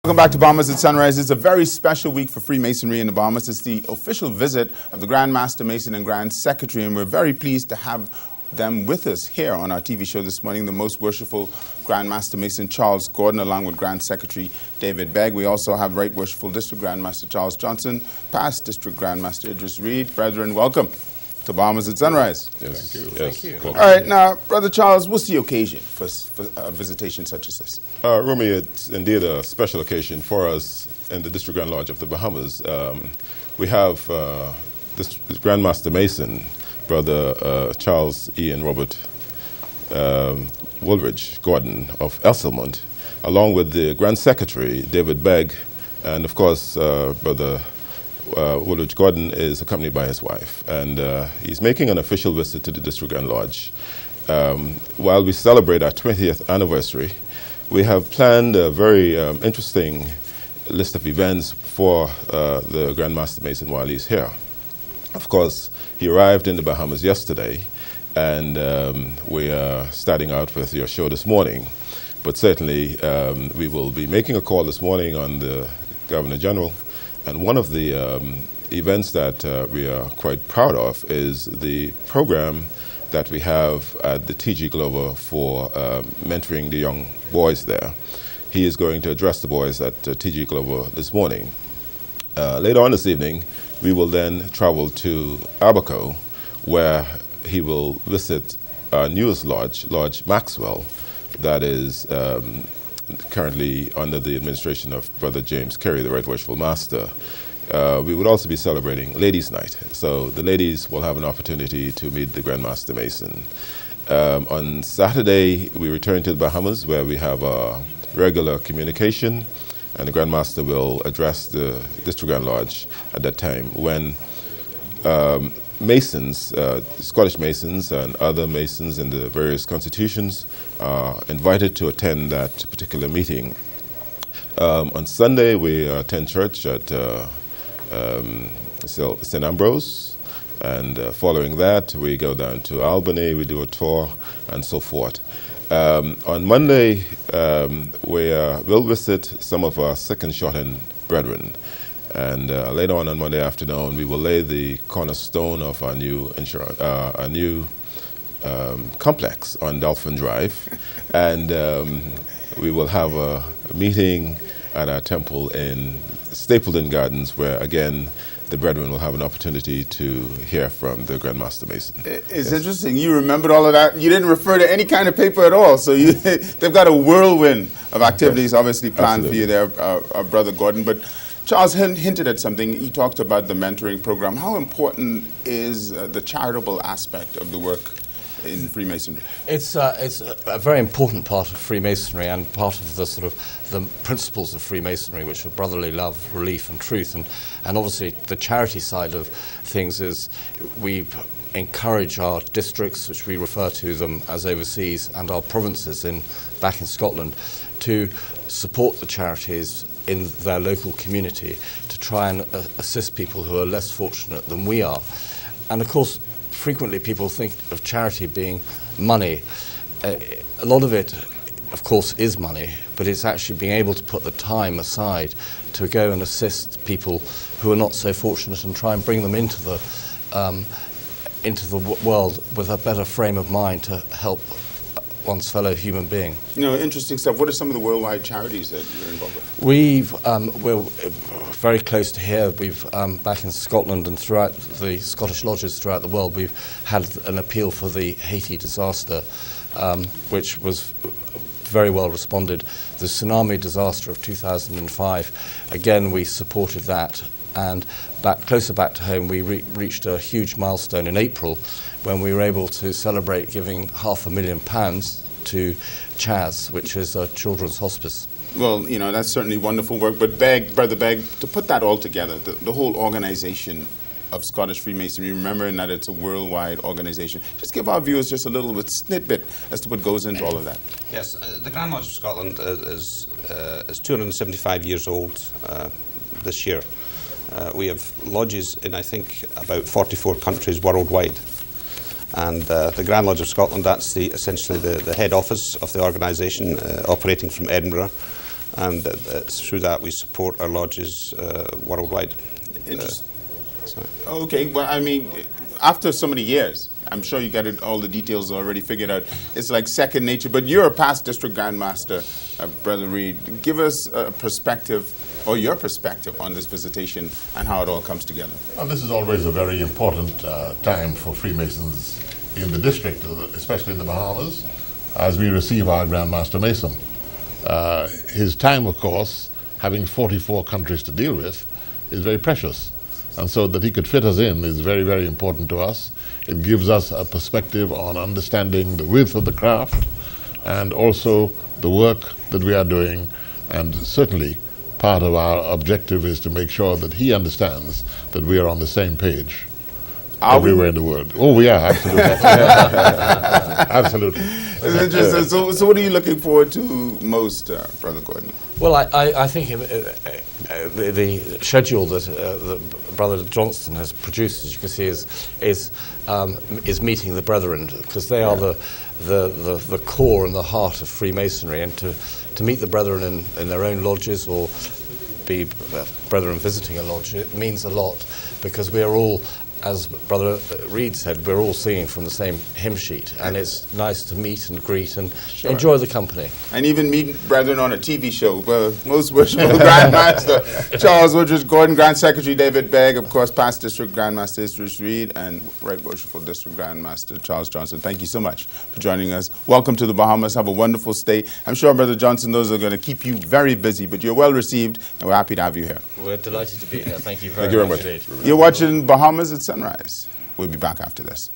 Welcome back to Bahamas at Sunrise. It's a very special week for Freemasonry in the Bahamas. It's the official visit of the Grand Master Mason and Grand Secretary, and we're very pleased to have them with us here on our TV show this morning, the Most Worshipful Grand Master Mason Charles Gordon, along with Grand Secretary David Begg. We also have Right Worshipful District Grand Master Charles Johnson, past District Grand Master Idris Reed. Brethren, welcome to Bahamas at Sunrise. Yes. Thank you. Yes. Thank you. All right, now, Brother Charles, what's the occasion for a visitation such as this? Rumi, it's indeed a special occasion for us in the District Grand Lodge of the Bahamas. We have this Grand Master Mason, Brother Charles Ian Robert Woolridge Gordon of Esselmont, along with the Grand Secretary, David Begg, and of course, Brother Woolridge Gordon is accompanied by his wife, and he's making an official visit to the District Grand Lodge. While we celebrate our 20th anniversary, we have planned a very interesting list of events for the Grand Master Mason while he's here. Of course, he arrived in the Bahamas yesterday, and we are starting out with your show this morning. But certainly, we will be making a call this morning on the Governor General. And one of the events that we are quite proud of is the program that we have at the TG Glover for mentoring the young boys there. He is going to address the boys at TG Glover this morning. Later on this evening, we will then travel to Abaco, where he will visit our newest lodge, Lodge Maxwell, that is currently under the administration of Brother James Carey, the Right Worshipful Master. We would also be celebrating Ladies' Night, so the ladies will have an opportunity to meet the Grand Master Mason. On Saturday, we return to the Bahamas, where we have a regular communication, and the Grand Master will address the District Grand Lodge at that time, when Masons, Scottish Masons and other Masons in the various constitutions are invited to attend that particular meeting. On Sunday, we attend church at St. Ambrose, and following that, we go down to Albany, we do a tour, and so forth. On Monday, we will visit some of our sick and shut-in brethren. And later on Monday afternoon, we will lay the cornerstone of our new complex on Dolphin Drive, and we will have a meeting at our temple in Stapleton Gardens, where again the brethren will have an opportunity to hear from the Grand Master Mason. It's interesting. You remembered all of that. You didn't refer to any kind of paper at all. So they've got a whirlwind of activities obviously planned for you there, Brother Gordon. But Charles hinted at something. He talked about the mentoring program. How important is the charitable aspect of the work in Freemasonry? It's a very important part of Freemasonry, and part of the sort of the principles of Freemasonry, which are brotherly love, relief, and truth. And obviously, the charity side of things is we encourage our districts, which we refer to them as overseas, and our provinces back in Scotland, to support the charities in their local community to try and assist people who are less fortunate than we are. And of course, frequently people think of charity being money. A lot of it, of course, is money, but it's actually being able to put the time aside to go and assist people who are not so fortunate and try and bring them into the world with a better frame of mind to help one's fellow human being. You know, interesting stuff. What are some of the worldwide charities that you're involved with? We're very close to here. We've back in Scotland and throughout the Scottish lodges throughout the world, we've had an appeal for the Haiti disaster, which was very well responded. The tsunami disaster of 2005, again, we supported that. And closer back to home, we reached a huge milestone in April when we were able to celebrate giving £500,000 to Chaz, which is a children's hospice. Well, you know, that's certainly wonderful work. But Brother Begg, to put that all together, the whole organization of Scottish Freemasonry, remembering that it's a worldwide organization, just give our viewers just a little bit snippet as to what goes into all of that. Yes, the Grand Lodge of Scotland is 275 years old this year. We have lodges in, I think, about 44 countries worldwide. And the Grand Lodge of Scotland, that's essentially the head office of the organisation, operating from Edinburgh. and through that we support our lodges worldwide. Interesting. Okay, well, I mean, after so many years, I'm sure you got all the details already figured out. It's like second nature, but you're a past district grandmaster, Brother Reed. Give us a perspective, or your perspective, on this visitation and how it all comes together. Well, this is always a very important time for Freemasons in the district, especially in the Bahamas, as we receive our Grand Master Mason. His time, of course, having 44 countries to deal with, is very precious. And so that he could fit us in is very, very important to us. It gives us a perspective on understanding the width of the craft and also the work that we are doing. And certainly part of our objective is to make sure that he understands that we are on the same page everywhere in the world. Oh, we are, absolutely. Absolutely. It's interesting. So what are you looking forward to most, Brother Gordon? Well, I think the schedule that Brother Johnston has produced, as you can see, is meeting the brethren, because they are the core and the heart of Freemasonry, and to meet the brethren in their own lodges or be brethren visiting a lodge, it means a lot, because we are all, as Brother Reed said, we're all singing from the same hymn sheet, and it's nice to meet and greet and enjoy the company. And even meet brethren on a TV show. Most worshipful Grandmaster Charles Woodridge Gordon, Grand Secretary David Begg, of course, past District Grandmaster Idris Reed, and Right Worshipful District Grandmaster Charles Johnson. Thank you so much for joining us. Welcome to the Bahamas. Have a wonderful stay. I'm sure, Brother Johnson, those are going to keep you very busy, but you're well received, and we're happy to have you here. We're delighted to be here. Thank you very much indeed. You're watching Bahamas at Sunrise. We'll be back after this.